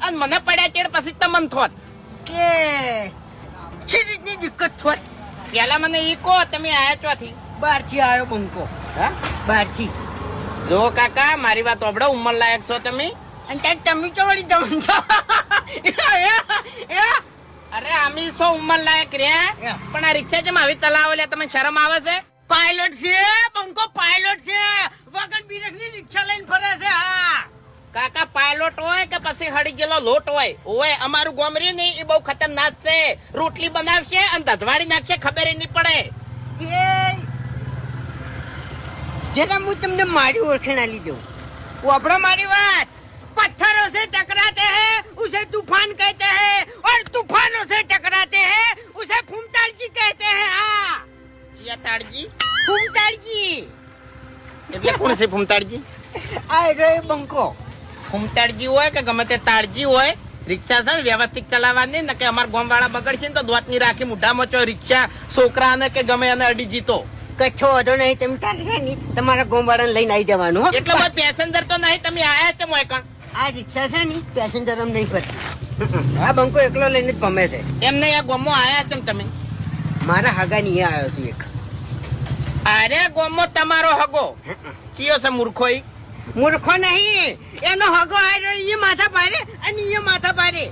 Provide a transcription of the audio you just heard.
અને મને પડ્યા ચેડ પછી તમને થોત કે શી રીતની દિક્કત થોત? પેલા મને ઈ કહો તમે આયા ચોથી? બહારથી આવ્યો બંકો. હા બહારથી. જો કાકા મારી વાત ઓબડો, ઉંમર લાયક છો તમે. અને ત્યાં તમે તો વળી જમણ છો. અરે આમી છો ઉંમર લાયક રહ્યા, પણ આ રિક્ષા જેમ આવી ચલાવો લે તમે શરમ આવે છે? પાયલોટ છે બંકો, પાયલોટ છે. વગન બિરખની રિક્ષા લઈને ફરે છે. હા કાકા પાયલોટ હોય કે પછી હળી ગયેલો લોટ હોય, ઓય અમારું ગોમરી નહીં એ બહુ ખતરનાક છે. રોટલી બનાવશે અને ધધવાડી નાખશે, ખબર નહીં પડે. એ જરા હું તમને મારી ઓળખાણ આલી દઉં. વાપરો મારી વાત. पत्थरों से टकराते हैं उसे तूफान कहते हैं और तूफानों से टकराते हैं उसे फूमताड़जी कहते हैं. हाँ ચિયા તાળજી? फूमताड़जी એટલે કોણ છે ફૂમતાળજી? આ રે બંકો. ફૂમતાળજી હોય કે ગમે તે તાળજી હોય, રિક્ષા છે વ્યવસ્થિત ચલાવવાની ને, કે અમાર ગામ વાળા બગડશે ને તો દોતની રાખી મુઢામાં ચો રિક્ષા છોકરાને કે ગમે એને અડી જીતો. કચ્છો વધો નહીં, તમે ચાલશે ને તમારા ગોમવાળાને લઈને આવી જવાનું. હો એટલે કોઈ પેસેન્જર તો નહીં, તમે આયા છે મોય કણ. આ રિક્ષા છે ને પેસેન્જર એમ નહીં ફરતી. આ બંકો એકલો લઈને જ ગમે છે. એમ નહીં, આ ગોમો આયા છે તમે? મારા હગાની એ આવ્યો છું એક. અરે ગોમો તમારો હગો ચિયો છે મૂર્ખો? ઈ મૂર્ખો નહીં, એનો હગો આવ્યો. એ માથા પારે અને એ માથા પારે.